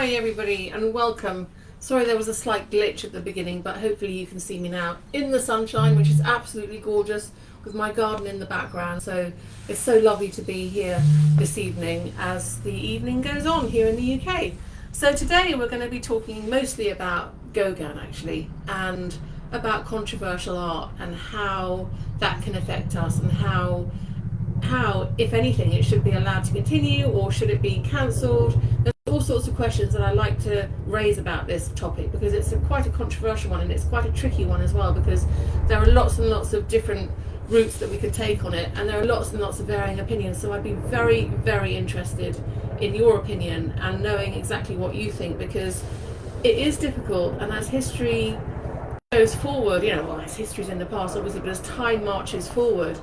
Hi everybody and welcome. Sorry there was a slight glitch at the beginning, but hopefully you can see me now in the sunshine, which is absolutely gorgeous, with my garden in the background. So it's so lovely to be here this evening as the evening goes on here in the UK. So today we're going to be talking mostly about Gauguin actually, and about controversial art and how that can affect us, and how if anything it should be allowed to continue or should it be cancelled. There's all sorts of questions that I like to raise about this topic because it's quite a controversial one, and it's quite a tricky one as well, because there are lots and lots of different routes that we could take on it, and there are lots and lots of varying opinions. So I'd be very, very interested in your opinion and knowing exactly what you think, because it is difficult, and as history goes forward, as history's in the past obviously, but as time marches forward,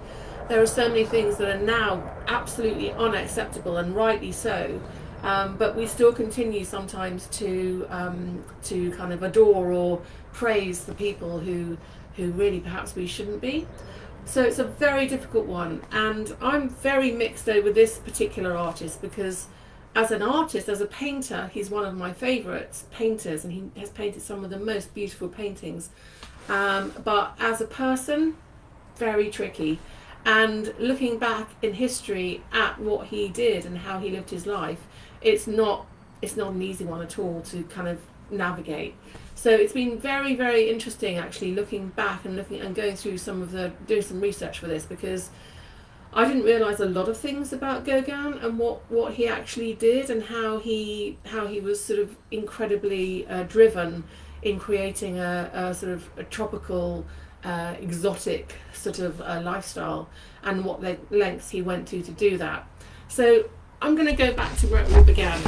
there are so many things that are now absolutely unacceptable, and rightly so. But we still continue sometimes to kind of adore or praise the people who really perhaps we shouldn't be. So it's a very difficult one, and I'm very mixed over this particular artist, because as an artist, as a painter, he's one of my favourite painters, and he has painted some of the most beautiful paintings. But as a person, very tricky. And looking back in history at what he did and how he lived his life, it's not an easy one at all to kind of navigate. So it's been very, very interesting actually looking back and going through doing some research for this, because I didn't realise a lot of things about Gauguin and what he actually did, and how he was sort of incredibly driven in creating a sort of a tropical exotic sort of lifestyle, and what lengths he went to do that. So I'm going to go back to where it all began.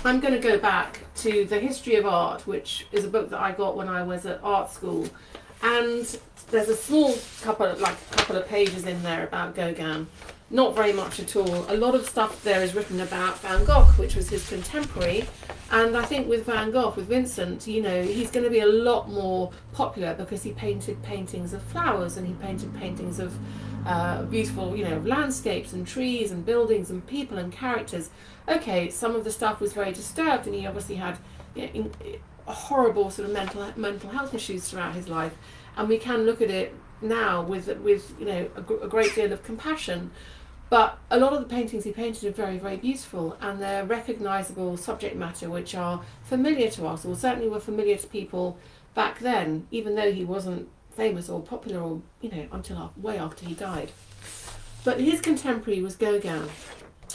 I'm going to go back to The History of Art, which is a book that I got when I was at art school, and there's a small couple of pages in there about Gauguin. Not very much at all. A lot of stuff there is written about Van Gogh, which was his contemporary, and I think with Van Gogh, with Vincent, he's going to be a lot more popular because he painted paintings of flowers, and he painted paintings of beautiful, landscapes and trees and buildings and people and characters. Okay, some of the stuff was very disturbed, and he obviously had horrible sort of mental health issues throughout his life, and we can look at it now with a great deal of compassion. But a lot of the paintings he painted are very, very beautiful, and they're recognisable subject matter which are familiar to us, or certainly were familiar to people back then, even though he wasn't famous or popular or until way after he died. But his contemporary was Gauguin,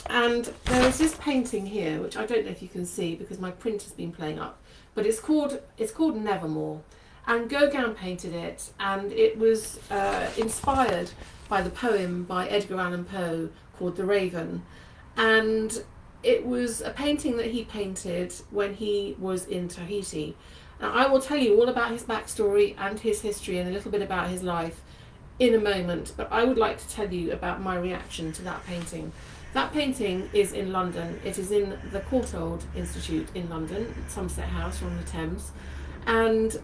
and there is this painting here which I don't know if you can see because my print has been playing up, but it's called Nevermore, and Gauguin painted it, and it was inspired by the poem by Edgar Allan Poe called The Raven, and it was a painting that he painted when he was in Tahiti. Now, I will tell you all about his backstory and his history and a little bit about his life in a moment, but I would like to tell you about my reaction to that painting. That painting is in London. It is in the Courtauld Institute in London, Somerset House on the Thames, and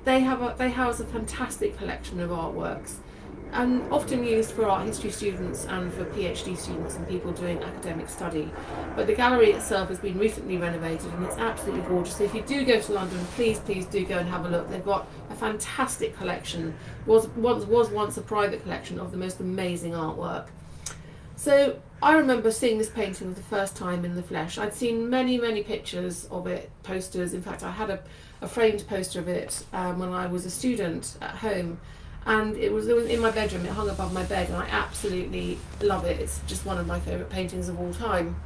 they house a fantastic collection of artworks, and often used for art history students and for PhD students and people doing academic study. But the gallery itself has been recently renovated, and it's absolutely gorgeous. So if you do go to London, please do go and have a look. They've got a fantastic collection. Was once a private collection of the most amazing artwork. So I remember seeing this painting for the first time in the flesh. I'd seen many, many pictures of it, posters. In fact, I had a framed poster of it when I was a student at home, and it was in my bedroom. It hung above my bed, and I absolutely love it. It's just one of my favourite paintings of all time.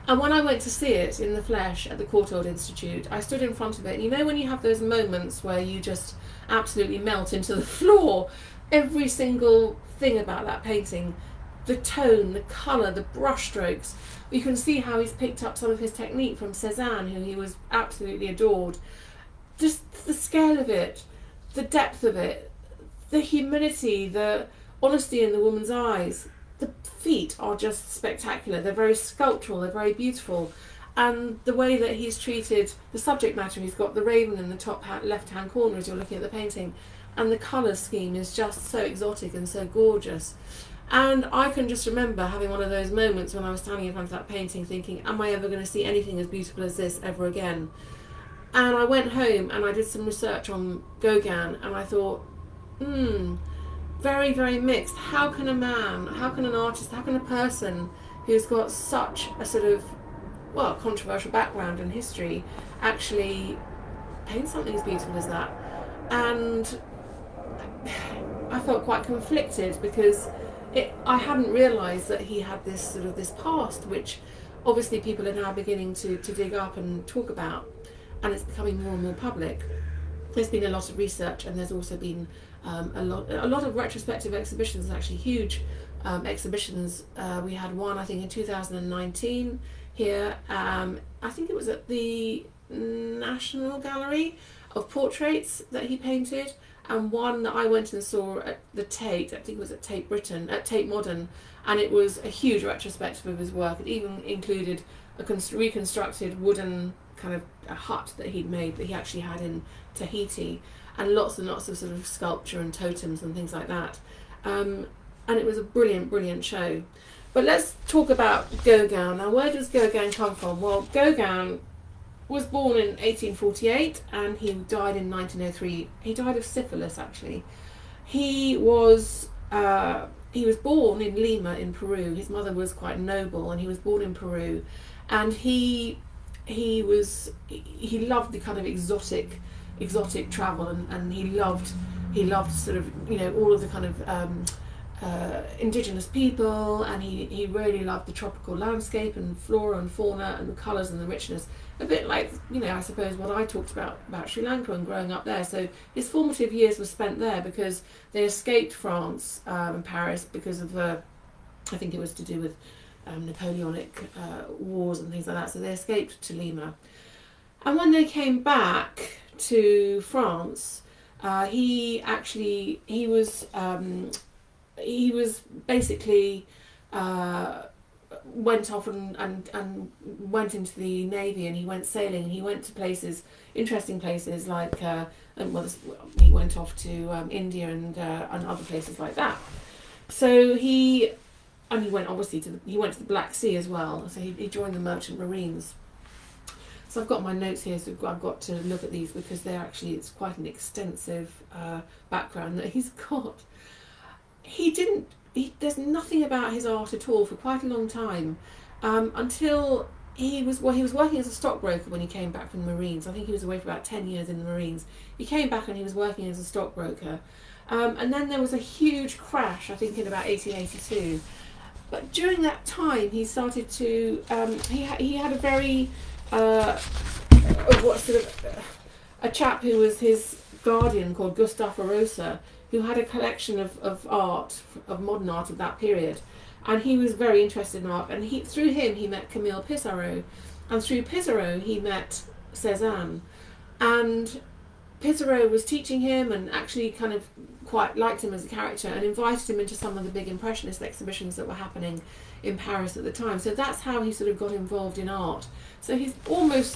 And when I went to see it in the flesh at the Courtauld Institute, I stood in front of it, and when you have those moments where you just absolutely melt into the floor, every single thing about that painting, the tone, the colour, the brush strokes, you can see how he's picked up some of his technique from Cézanne, who he was absolutely adored. Just the scale of it, the depth of it, the humility, the honesty in the woman's eyes. The feet are just spectacular. They're very sculptural, they're very beautiful. And the way that he's treated the subject matter, he's got the raven in the top left-hand corner as you're looking at the painting, and the colour scheme is just so exotic and so gorgeous. And I can just remember having one of those moments when I was standing in front of that painting thinking, am I ever going to see anything as beautiful as this ever again? And I went home and I did some research on Gauguin, and I thought, very, very mixed. How can a man, how can an artist, how can a person who's got such a sort of, well, controversial background and history actually paint something as beautiful as that? And I felt quite conflicted because I hadn't realised that he had this sort of this past, which obviously people are now beginning to dig up and talk about, and it's becoming more and more public. There's been a lot of research, and there's also been a lot of retrospective exhibitions, actually huge exhibitions. We had one, I think, in 2019 here. I think it was at the National Gallery of Portraits that he painted, and one that I went and saw at the Tate, I think it was at Tate Modern, and it was a huge retrospective of his work. It even included a reconstructed wooden kind of a hut that he'd made, that he actually had in Tahiti, and lots of sort of sculpture and totems and things like that. And it was a brilliant, brilliant show. But let's talk about Gauguin. Now, where does Gauguin come from? Well, Gauguin was born in 1848 and he died in 1903. He died of syphilis, actually. He was born in Lima in Peru. His mother was quite noble, and he was born in Peru, and he loved the kind of exotic travel, and he loved sort of, you know, all of the kind of indigenous people, and he really loved the tropical landscape and flora and fauna and the colours and the richness, a bit like, you know, I suppose what I talked about Sri Lanka and growing up there. So his formative years were spent there because they escaped France and Paris because of I think it was to do with Napoleonic wars and things like that. So they escaped to Lima, and when they came back to France, he was basically went off and went into the Navy, and he went sailing, and he went to places, interesting places like he went off to India and other places like that. So he went obviously to the Black Sea as well. So he joined the Merchant Marines. So I've got my notes here, so I've got to look at these because it's quite an extensive background that he's got. There's nothing about his art at all for quite a long time, until he was working as a stockbroker when he came back from the Marines. I think he was away for about 10 years in the Marines. He came back and he was working as a stockbroker, and then there was a huge crash, I think in about 1882. But during that time, he started to he had a very a chap who was his guardian called Gustave Rosa, who had a collection of art, of modern art of that period, and he was very interested in art. And through him he met Camille Pissarro, and through Pissarro he met Cézanne, and Pissarro was teaching him and actually kind of quite liked him as a character and invited him into some of the big Impressionist exhibitions that were happening in Paris at the time. So that's how he sort of got involved in art. So he's almost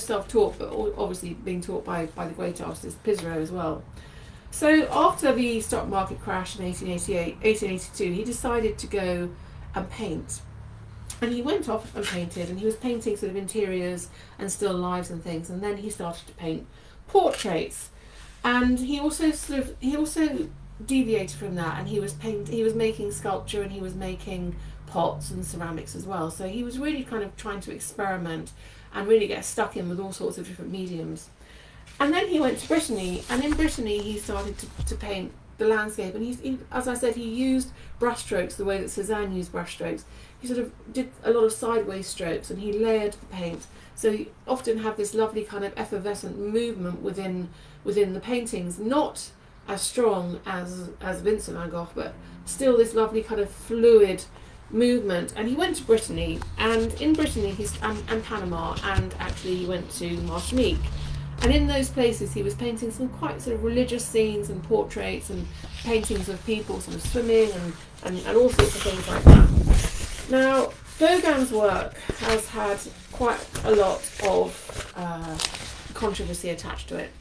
self-taught, but obviously being taught by the great artist Pissarro as well. So after the stock market crash in 1882, he decided to go and paint. And he went off and painted, and he was painting sort of interiors and still lifes and things, and then he started to paint portraits. And he also deviated from that, and he was making sculpture, and he was making pots and ceramics as well. So he was really kind of trying to experiment and really get stuck in with all sorts of different mediums. And then he went to Brittany, and in Brittany he started to paint the landscape, and he, as I said, he used brushstrokes the way that Cézanne used brushstrokes. He sort of did a lot of sideways strokes, and he layered the paint. So you often have this lovely kind of effervescent movement within the paintings, not as strong as Vincent van Gogh, but still this lovely kind of fluid movement. And he went to Brittany, and in Brittany and Panama, and actually he went to Martinique. And in those places he was painting some quite sort of religious scenes and portraits and paintings of people sort of swimming and all sorts of things like that. Now, Gauguin's work has had quite a lot of controversy attached to it.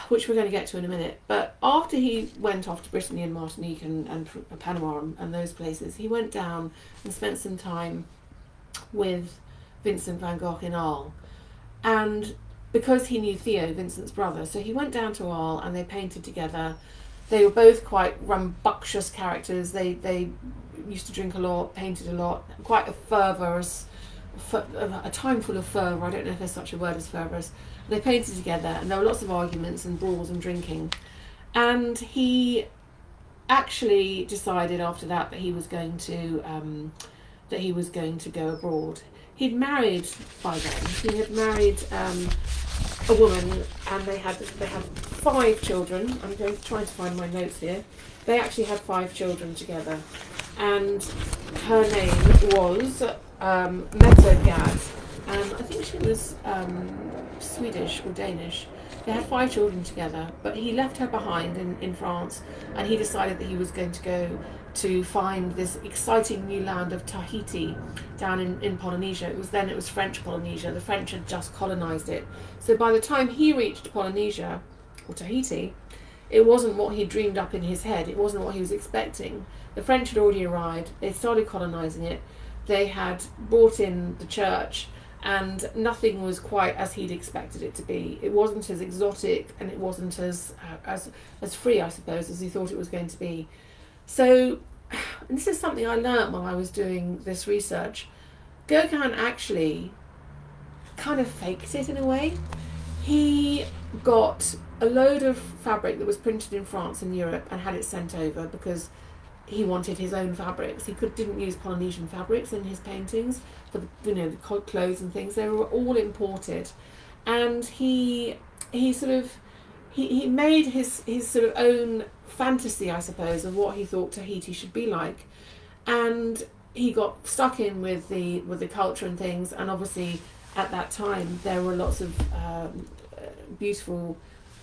which we're going to get to in a minute. But after he went off to Brittany and Martinique and Panama and those places, he went down and spent some time with Vincent van Gogh in Arles. And because he knew Theo, Vincent's brother, so he went down to Arles and they painted together. They were both quite rambunctious characters. They used to drink a lot, painted a lot, quite a time full of fervour. I don't know if there's such a word as fervorous. They painted together, and there were lots of arguments and brawls and drinking. And he actually decided after that he was going to go abroad. He'd married by then. He had married a woman, and they had 5 children. I'm going to try to find my notes here. They actually had 5 children together, and her name was Mette Gad, and I think she was Swedish or Danish. They had 5 children together, but he left her behind in France, and he decided that he was going to go to find this exciting new land of Tahiti down in Polynesia. It was French Polynesia. The French had just colonised it. So by the time he reached Polynesia, or Tahiti, it wasn't what he dreamed up in his head. It wasn't what he was expecting. The French had already arrived. They started colonising it. They had brought in the church, and nothing was quite as he'd expected it to be. It wasn't as exotic, and it wasn't as free, I suppose, as he thought it was going to be. So, and this is something I learnt while I was doing this research. Gauguin actually kind of faked it in a way. He got a load of fabric that was printed in France and Europe and had it sent over because he wanted his own fabrics. He didn't use Polynesian fabrics in his paintings for the clothes and things. They were all imported, and he made his sort of own fantasy, I suppose, of what he thought Tahiti should be like, and he got stuck in with the culture and things. And obviously at that time there were lots of beautiful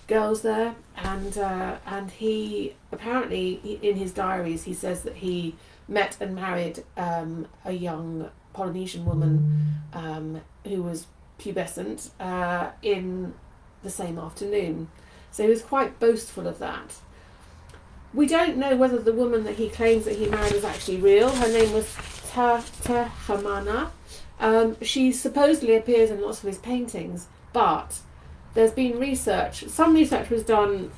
girls there, and he apparently, in his diaries, he says that he met and married a young Polynesian woman who was pubescent in the same afternoon. So he was quite boastful of that. We don't know whether the woman that he claims that he married was actually real. Her name was Terhamana. She supposedly appears in lots of his paintings, but there's been research. Some research was done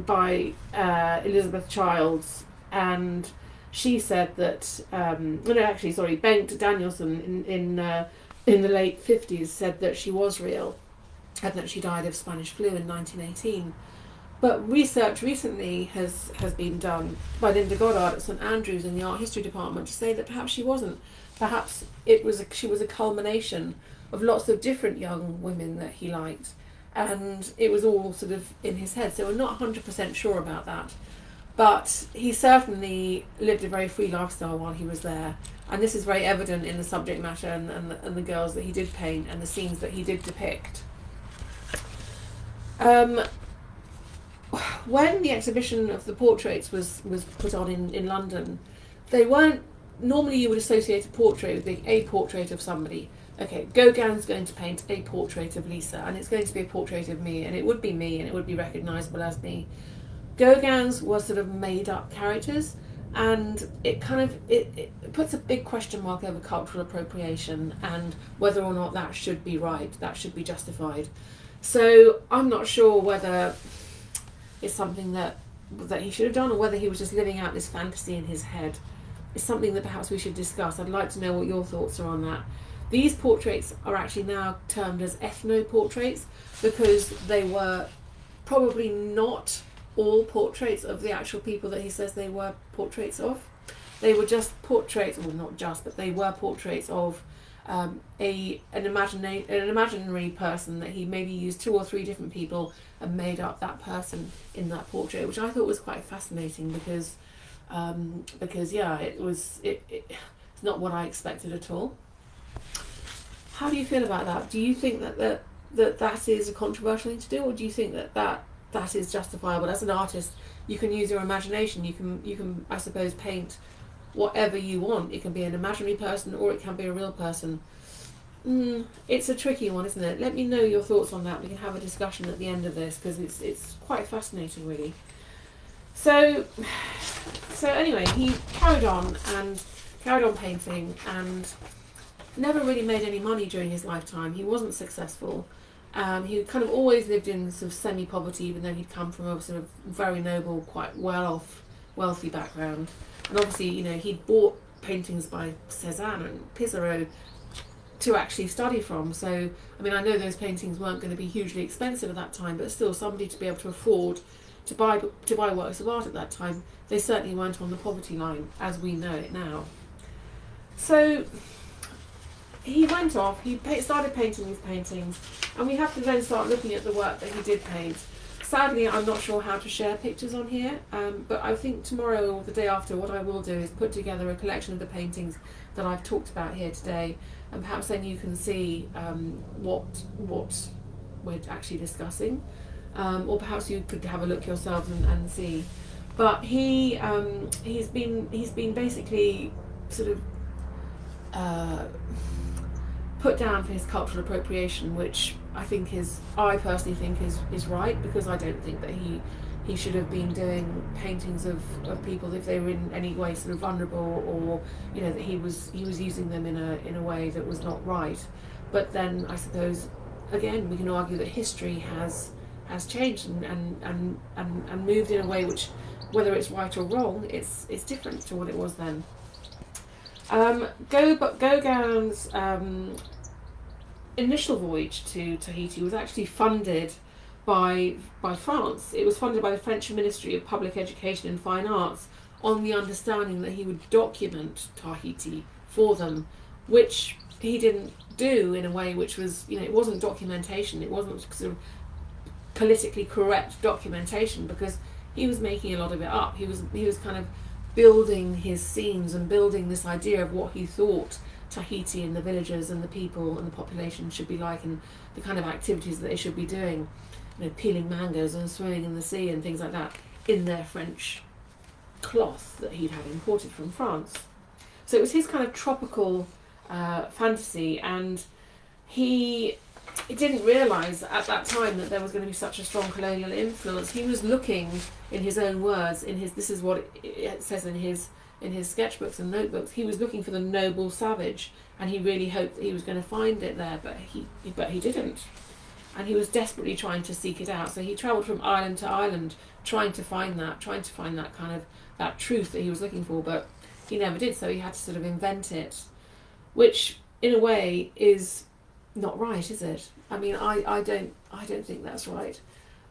by Elizabeth Childs, and she said that Bengt Danielson in the late 50s said that she was real, and that she died of Spanish flu in 1918. But research recently has been done by Linda Goddard at St Andrews in the art history department to say that perhaps she wasn't. Perhaps she was a culmination of lots of different young women that he liked, and it was all sort of in his head. So we're not 100% sure about that. But he certainly lived a very free lifestyle while he was there, and this is very evident in the subject matter and the girls that he did paint and the scenes that he did depict. When the exhibition of the portraits was put on in London, they weren't, normally you would associate a portrait with being a portrait of somebody. Okay, Gauguin's going to paint a portrait of Lisa, and it's going to be a portrait of me, and it would be me, and it would be recognisable as me. Gauguin's were sort of made up characters, and it puts a big question mark over cultural appropriation and whether or not that should be right, that should be justified. So I'm not sure whether it's something that he should have done, or whether he was just living out this fantasy in his head. It's something that perhaps we should discuss. I'd like to know what your thoughts are on that. These portraits are actually now termed as ethno-portraits because they were probably not all portraits of the actual people that he says they were portraits of. They were just portraits, well, not just, but they were portraits of an imaginary person that he maybe used 2 or 3 different people and made up that person in that portrait, which I thought was quite fascinating because it's not what I expected at all. How do you feel about that? Do you think that is a controversial thing to do, or do you think that is justifiable? As an artist, you can use your imagination. You can I suppose paint whatever you want. It can be an imaginary person or it can be a real person. It's a tricky one, isn't it? Let me know your thoughts on that. We can have a discussion at the end of this because it's quite fascinating, really. So anyway, he carried on painting and never really made any money during his lifetime. He wasn't successful. He kind of always lived in sort of semi-poverty, even though he'd come from a sort of very noble, quite well-off, wealthy background. And obviously, he'd bought paintings by Cézanne and Pissarro to actually study from. So, I mean, I know those paintings weren't going to be hugely expensive at that time, but still, somebody to be able to afford to buy works of art at that time, they certainly weren't on the poverty line as we know it now. So he went off, he started painting these paintings, and we have to then start looking at the work that he did paint. Sadly, I'm not sure how to share pictures on here, but I think tomorrow or the day after, what I will do is put together a collection of the paintings that I've talked about here today, and perhaps then you can see what we're actually discussing, or perhaps you could have a look yourselves and see. But he's been basically sort of put down for his cultural appropriation, which I personally think is right, because I don't think that he should have been doing paintings of people if they were in any way sort of vulnerable, or that he was using them in a way that was not right. But then I suppose again we can argue that history has changed and moved in a way which, whether it's right or wrong, it's different to what it was then. Gauguin's initial voyage to Tahiti was actually funded by France. It was funded by the French Ministry of Public Education and Fine Arts on the understanding that he would document Tahiti for them, which he didn't do in a way which was, it wasn't documentation, it wasn't sort of politically correct documentation, because he was making a lot of it up. He was kind of building his scenes and building this idea of what he thought Tahiti and the villagers and the people and the population should be like, and the kind of activities that they should be doing, peeling mangoes and swimming in the sea and things like that, in their French cloth that he'd had imported from France. So it was his kind of tropical fantasy, and he didn't realise at that time that there was going to be such a strong colonial influence. He was looking, in his own words, this is what it says in his sketchbooks and notebooks, he was looking for the noble savage, and he really hoped that he was going to find it there, but he didn't, and he was desperately trying to seek it out. So he travelled from island to island trying to find that kind of that truth that he was looking for, but he never did. So he had to sort of invent it, which in a way is not right, is it? I mean, I don't think that's right.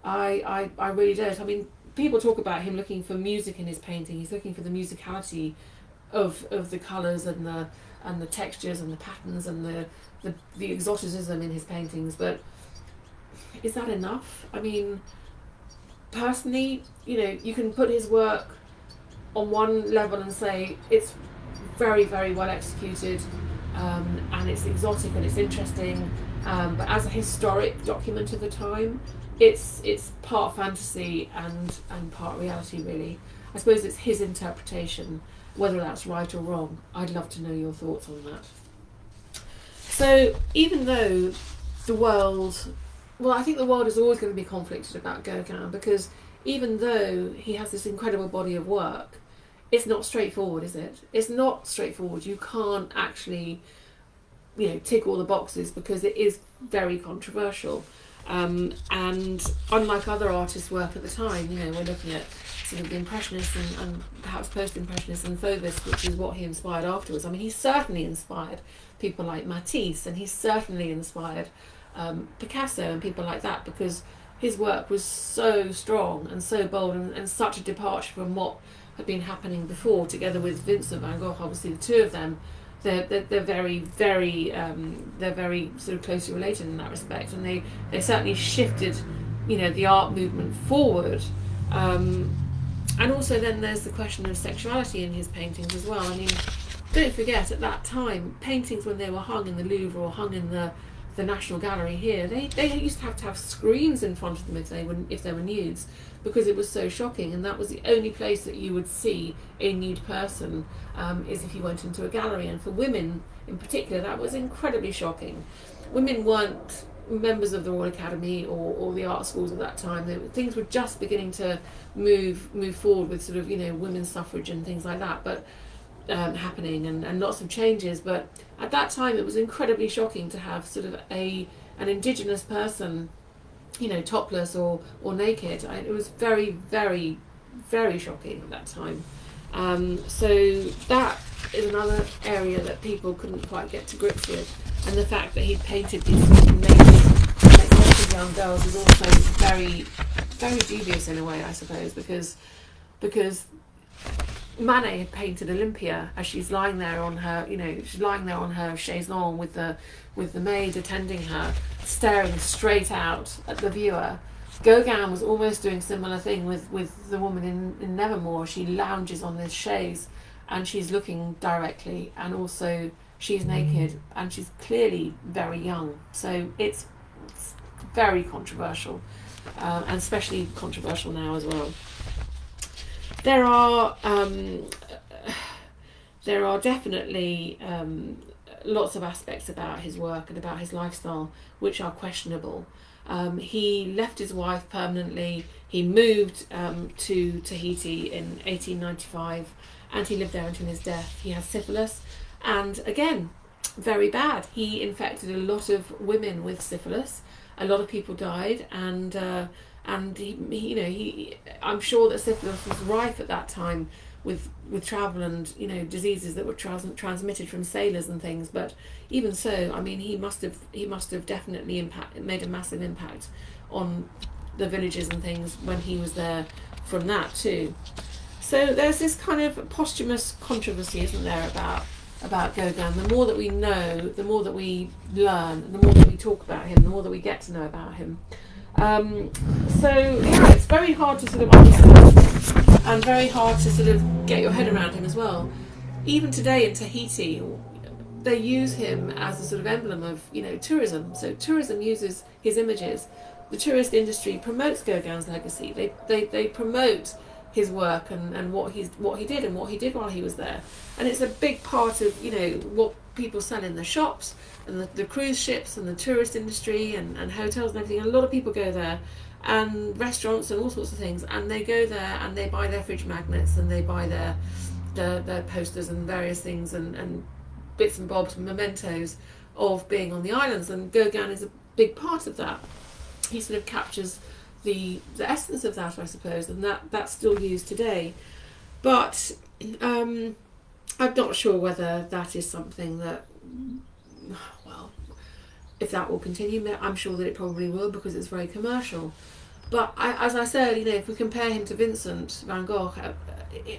I really don't. I mean, people talk about him looking for music in his painting. He's looking for the musicality of the colours and the textures and the patterns and the exoticism in his paintings. But is that enough? I mean, personally, you can put his work on one level and say it's very, very well executed, and it's exotic and it's interesting, but as a historic document of the time, it's part fantasy and part reality, really. I suppose it's his interpretation, whether that's right or wrong. I'd love to know your thoughts on that. So even though I think the world is always going to be conflicted about Gauguin, because even though he has this incredible body of work, it's not straightforward, is it? It's not straightforward. You can't actually, tick all the boxes, because it is very controversial. And unlike other artists' work at the time, we're looking at sort of the Impressionists and perhaps post-Impressionists and Fauvists, which is what he inspired afterwards. I mean, he certainly inspired people like Matisse, and he certainly inspired Picasso and people like that, because his work was so strong and so bold and such a departure from what had been happening before, together with Vincent van Gogh. Obviously, the two of them, they're very, very they're very sort of closely related in that respect, and they certainly shifted the art movement forward. And also then there's the question of sexuality in his paintings as well. I mean, don't forget, at that time, paintings, when they were hung in the Louvre or hung in the the National Gallery here, they used to have screens in front of them if they were nudes, because it was so shocking, and that was the only place that you would see a nude person, is if you went into a gallery. And for women in particular, that was incredibly shocking. Women weren't members of the Royal Academy or the art schools at that time. Things were just beginning to move forward with sort of, you know, women's suffrage and things like that, but happening, and lots of changes. But at that time it was incredibly shocking to have sort of an indigenous person, you know, topless or naked. It was very, very, very shocking at that time. So that is another area that people couldn't quite get to grips with, and the fact that he painted these naked young girls is also very, very dubious in a way, I suppose, because Manet had painted Olympia as she's lying there on her, you know, she's lying there on her chaise longue with the maid attending her, staring straight out at the viewer. Gauguin was almost doing a similar thing with the woman in Nevermore. She lounges on this chaise and she's looking directly, and also she's naked and she's clearly very young. So it's very controversial, and especially controversial now as well. There are definitely lots of aspects about his work and about his lifestyle which are questionable. He left his wife permanently. He moved to Tahiti in 1895, and he lived there until his death. He has syphilis, and again, very bad. He infected a lot of women with syphilis. A lot of people died, and he I'm sure that syphilis was rife at that time with travel and, you know, diseases that were transmitted from sailors and things. But even so, I mean, he must have definitely made a massive impact on the villages and things when he was there from that too. So there's this kind of posthumous controversy, isn't there, about Gauguin. The more that we know, the more that we learn, the more that we talk about him, the more that we get to know about him. So yeah, it's very hard to sort of understand, and very hard to sort of get your head around him as well. Even today in Tahiti, they use him as a sort of emblem of, you know, tourism. So tourism uses his images. The tourist industry promotes Gauguin's legacy. They promote his work and what he did and what he did while he was there. And it's a big part of, you know, what people sell in the shops and the cruise ships and the tourist industry and hotels and everything. And a lot of people go there, and restaurants and all sorts of things, and they go there and they buy their fridge magnets and they buy their posters and various things and bits and bobs and mementos of being on the islands. And Gauguin is a big part of that. He sort of captures the essence of that, I suppose, and that's still used today. But I'm not sure whether that is something that, well, if that will continue. I'm sure that it probably will, because it's very commercial. But as I said, you know, if we compare him to Vincent van Gogh,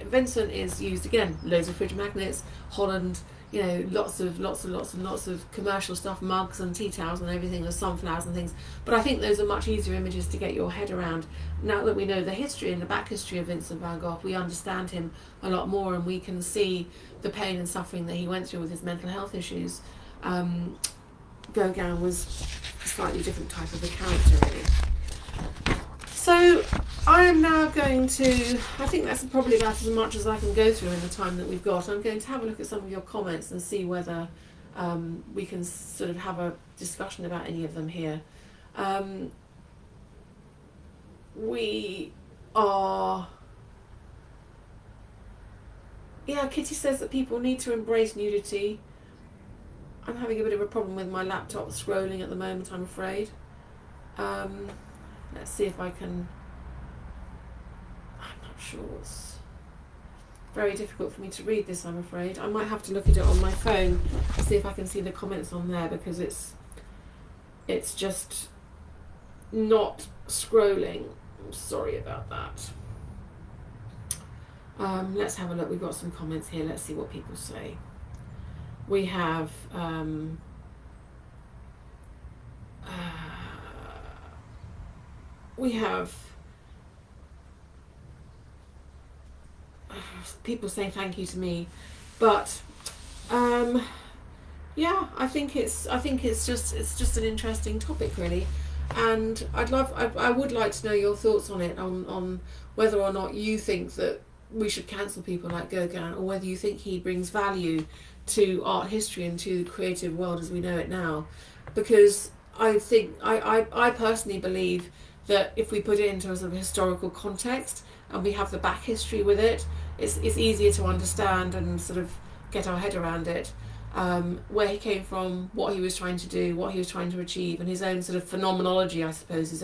Vincent is used again, loads of fridge magnets, Holland, you know, lots of commercial stuff, mugs and tea towels and everything, with sunflowers and things. But I think those are much easier images to get your head around. Now that we know the history and the back history of Vincent van Gogh, we understand him a lot more, and we can see the pain and suffering that he went through with his mental health issues. Gauguin was a slightly different type of a character, really. So I am now going to, I think that's probably about as much as I can go through in the time that we've got. I'm going to have a look at some of your comments and see whether we can sort of have a discussion about any of them here. Kitty says that people need to embrace nudity. I'm having a bit of a problem with my laptop scrolling at the moment, I'm afraid. Let's see if I can. I'm not sure. It's very difficult for me to read this, I'm afraid. I might have to look at it on my phone to see if I can see the comments on there, because it's just not scrolling. I'm sorry about that. Let's have a look. We've got some comments here. Let's see what people say. We have people saying thank you to me, but Yeah, I think it's just an interesting topic, really, and I would like to know your thoughts on it, on whether or not you think that we should cancel people like Gauguin, or whether you think he brings value to art history and to the creative world as we know it now, because I personally believe that if we put it into a sort of historical context and we have the back history with it, it's easier to understand and sort of get our head around it. Where he came from, what he was trying to do, what he was trying to achieve, and his own sort of phenomenology, I suppose, his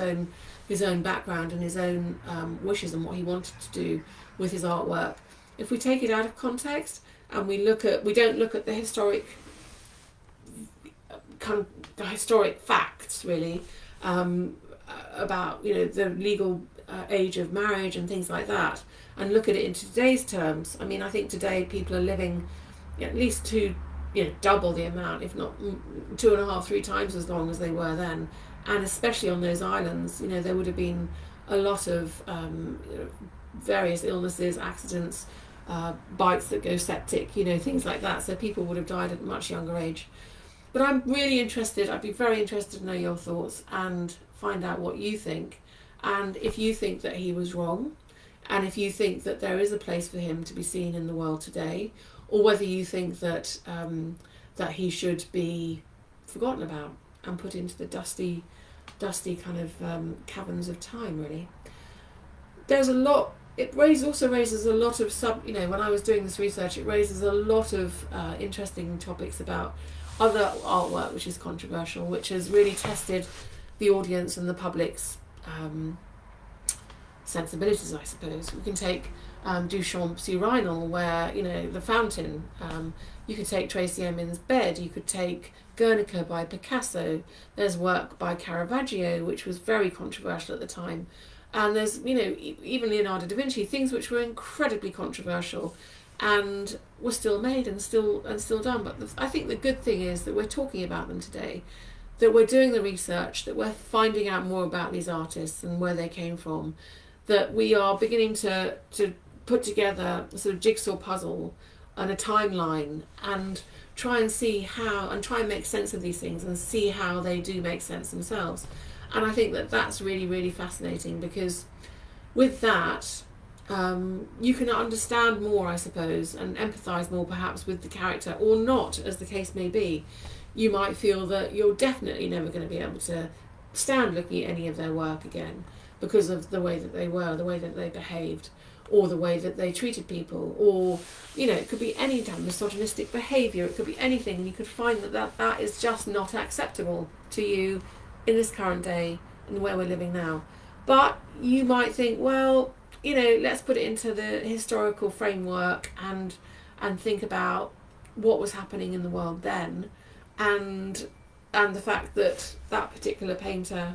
own background and his own wishes and what he wanted to do with his artwork. If we take it out of context and we don't look at the historic facts really, about the legal age of marriage and things like that, and look at it in today's terms. I mean, I think today people are living at least double the amount, if not 2.5, 3 times as long as they were then. And especially on those islands, there would have been a lot of various illnesses, accidents, bites that go septic, things like that. So people would have died at a much younger age. But I'm really interested, I'd be very interested to know your thoughts and find out what you think. And if you think that he was wrong, and if you think that there is a place for him to be seen in the world today, or whether you think that that he should be forgotten about and put into the dusty kind of caverns of time, really. There's a lot. It also raises a lot of when I was doing this research, it raises a lot of interesting topics about other artwork which is controversial, which has really tested the audience and the public's sensibilities, I suppose. We can take Duchamp's Urinal, where the fountain. You could take Tracy Emin's Bed. You could take Guernica by Picasso. There's work by Caravaggio, which was very controversial at the time, and there's even Leonardo da Vinci, things which were incredibly controversial, and were still made and still done. But I think the good thing is that we're talking about them today, that we're doing the research, that we're finding out more about these artists and where they came from, that we are beginning to put together a sort of jigsaw puzzle and a timeline and try and make sense of these things and see how they do make sense themselves. And I think that that's really, really fascinating, because with that you can understand more, I suppose, and empathise more perhaps with the character, or not, as the case may be. You might feel that you're definitely never going to be able to stand looking at any of their work again because of the way that they were, the way that they behaved, or the way that they treated people, or it could be any kind of misogynistic behaviour, it could be anything, and you could find that is just not acceptable to you in this current day and where we're living now. But you might think, well, let's put it into the historical framework and think about what was happening in the world then, and the fact that that particular painter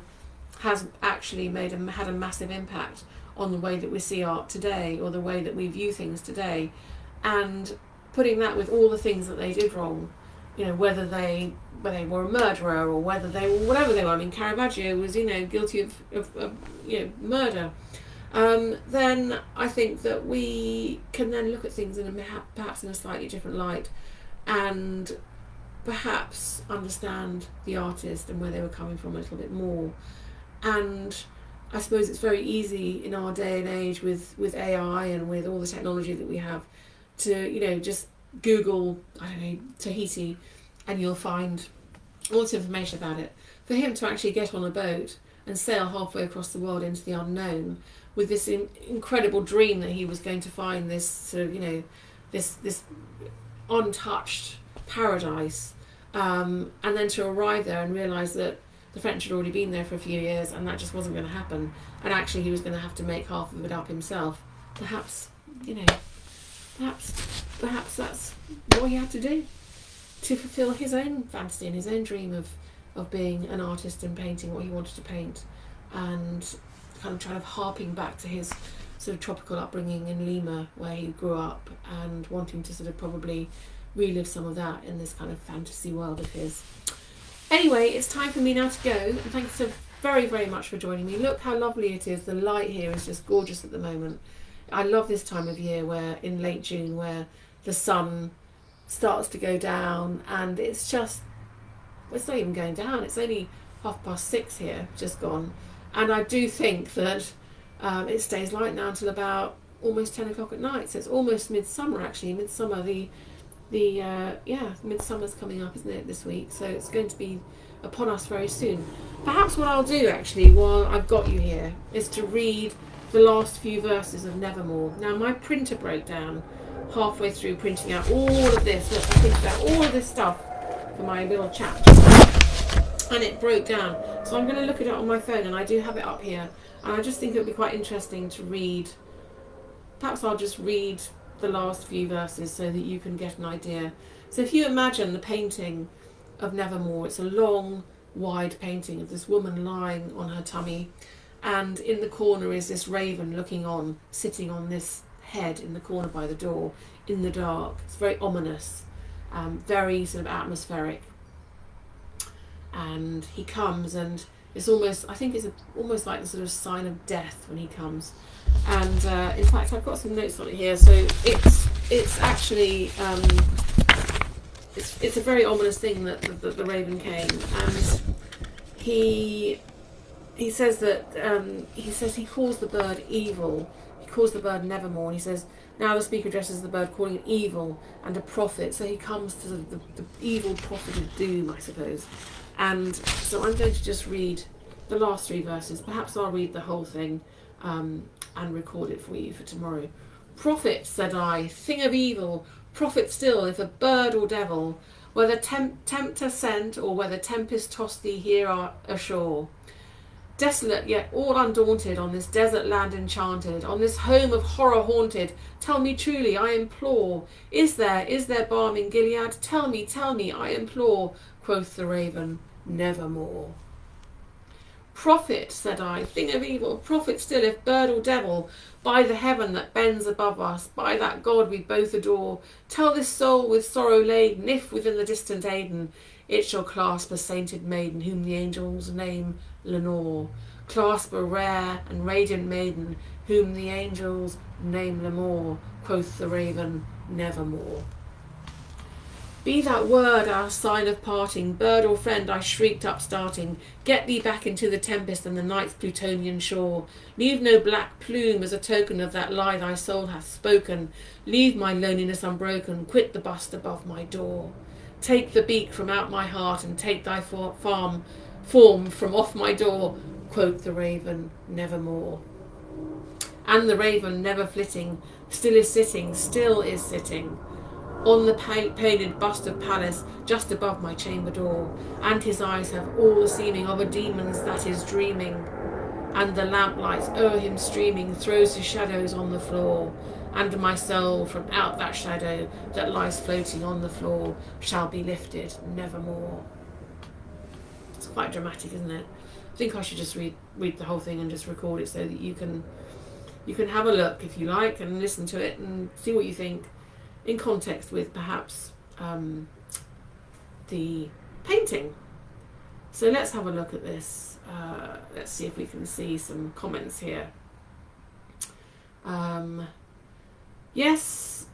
has actually had a massive impact on the way that we see art today, or the way that we view things today, and putting that with all the things that they did wrong, whether they were a murderer, or whether they were whatever they were. I mean, Caravaggio was guilty of murder. Then I think that we can then look at things perhaps in a slightly different light, and perhaps understand the artist and where they were coming from a little bit more. And I suppose it's very easy in our day and age with AI and with all the technology that we have to just Google, I don't know, Tahiti, and you'll find all this information about it. For him to actually get on a boat and sail halfway across the world into the unknown with this incredible dream that he was going to find this sort of this untouched paradise, and then to arrive there and realise that the French had already been there for a few years and that just wasn't going to happen, and actually he was going to have to make half of it up himself. Perhaps that's what he had to do to fulfil his own fantasy and his own dream of being an artist and painting what he wanted to paint, and kind of harping back to his sort of tropical upbringing in Lima, where he grew up, and wanting to sort of probably relive some of that in this kind of fantasy world of his. Anyway, it's time for me now to go, and thanks so very, very much for joining me. Look how lovely it is. The light here is just gorgeous at the moment. I love this time of year, where in late June, where the sun starts to go down, and it's not even going down. It's only 6:30 here, just gone, and I do think that it stays light now until about almost 10 o'clock at night. So it's almost midsummer, actually. Midsummer, midsummer's coming up, isn't it, this week? So it's going to be upon us very soon. Perhaps what I'll do, actually, while I've got you here, is to read the last few verses of Nevermore. Now, my printer broke down halfway through printing out all of this. Look, I printed out all of this stuff for my little chapter, and it broke down. So I'm going to look at it on my phone, and I do have it up here. And I just think it would be quite interesting to read. Perhaps I'll just read the last few verses so that you can get an idea. So if you imagine the painting of Nevermore, it's a long, wide painting of this woman lying on her tummy, and in the corner is this raven looking on, sitting on this head in the corner by the door, in the dark. It's very ominous, very sort of atmospheric. And he comes, and it's almost, I think it's almost like the sort of sign of death when he comes. And in fact, I've got some notes on it here. So it's actually it's a very ominous thing that the raven came, and he says that he calls the bird evil. He calls the bird Nevermore. And he says, now the speaker addresses the bird, calling it evil and a prophet. So he comes to the evil prophet of doom, I suppose. And so I'm going to just read the last 3 verses. Perhaps I'll read the whole thing and record it for you for tomorrow. Prophet, said I, thing of evil, prophet still, if a bird or devil, whether tempter sent or whether tempest tossed thee here ashore. Desolate yet all undaunted, on this desert land enchanted, on this home of horror haunted, tell me truly, I implore, is there balm in Gilead? Tell me, I implore, quoth the raven, nevermore. Prophet, said I, thing of evil, prophet still, if bird or devil, by the heaven that bends above us, by that God we both adore, tell this soul with sorrow laden, if within the distant Aden it shall clasp a sainted maiden, whom the angels name Lenore, clasp a rare and radiant maiden, whom the angels name Lemore, quoth the raven, nevermore. Be that word our sign of parting, bird or friend, I shrieked up starting, get thee back into the tempest and the night's Plutonian shore. Leave no black plume as a token of that lie thy soul hath spoken. Leave my loneliness unbroken, quit the bust above my door. Take the beak from out my heart and take thy form from off my door, quoth the raven, nevermore. And the raven, never flitting, still is sitting, on the painted bust of Pallas, just above my chamber door, and his eyes have all the seeming of a demon's that is dreaming, and the lamplights o'er him streaming throws his shadows on the floor, and my soul from out that shadow that lies floating on the floor shall be lifted nevermore. It's quite dramatic, isn't it? I think I should just read the whole thing and just record it so that you can have a look if you like and listen to it and see what you think, in context with perhaps the painting. So let's have a look at this. Let's see if we can see some comments here. Yes,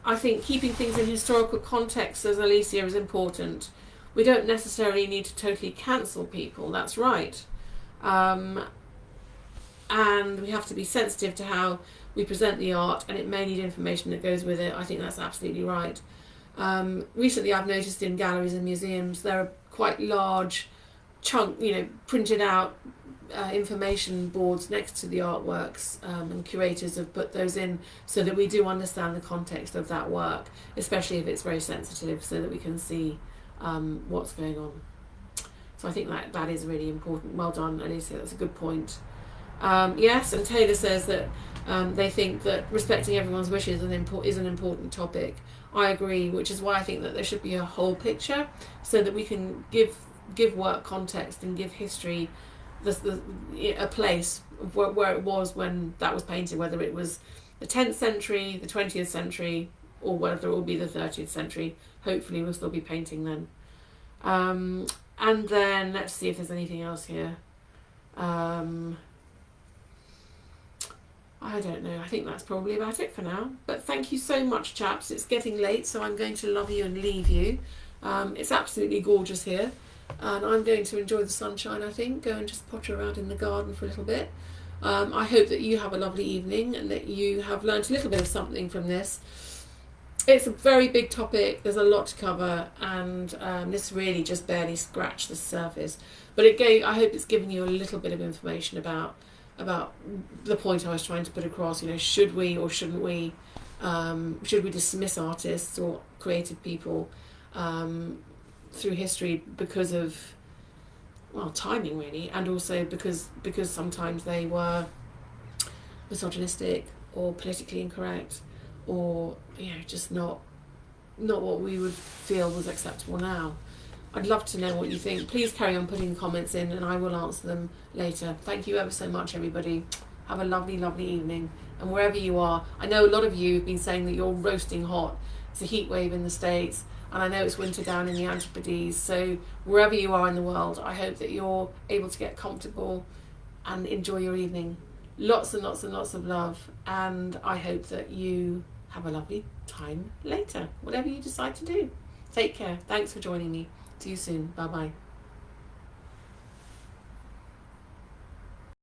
I think keeping things in historical context, says Alicia, is important. We don't necessarily need to totally cancel people, that's right. And we have to be sensitive to how we present the art, and it may need information that goes with it. I think that's absolutely right. Recently I've noticed in galleries and museums there are quite large printed out information boards next to the artworks, and curators have put those in so that we do understand the context of that work, especially if it's very sensitive, so that we can see what's going on. So I think that is really important. Well done, Alicia, that's a good point. Yes, and Taylor says that they think that respecting everyone's wishes is an important topic. I agree, which is why I think that there should be a whole picture so that we can give work context and give history a place of where it was when that was painted, whether it was the 10th century, the 20th century, or whether it will be the 30th century. Hopefully we'll still be painting then. And then let's see if there's anything else here. I don't know. I think that's probably about it for now. But thank you so much, chaps. It's getting late, so I'm going to love you and leave you. It's absolutely gorgeous here. And I'm going to enjoy the sunshine, I think. Go and just potter around in the garden for a little bit. I hope that you have a lovely evening and that you have learnt a little bit of something from this. It's a very big topic. There's a lot to cover, and this really just barely scratched the surface. But I hope it's given you a little bit of information about the point I was trying to put across. Should we or shouldn't we? Should we dismiss artists or creative people through history because of timing, really, and also because sometimes they were misogynistic or politically incorrect, or just not what we would feel was acceptable now. I'd love to know what you think. Please carry on putting comments in and I will answer them later. Thank you ever so much, everybody. Have a lovely, lovely evening. And wherever you are, I know a lot of you have been saying that you're roasting hot. It's a heat wave in the States, and I know it's winter down in the Antipodes. So wherever you are in the world, I hope that you're able to get comfortable and enjoy your evening. Lots and lots and lots of love, and I hope that you have a lovely time later, whatever you decide to do. Take care. Thanks for joining me. See you soon. Bye bye.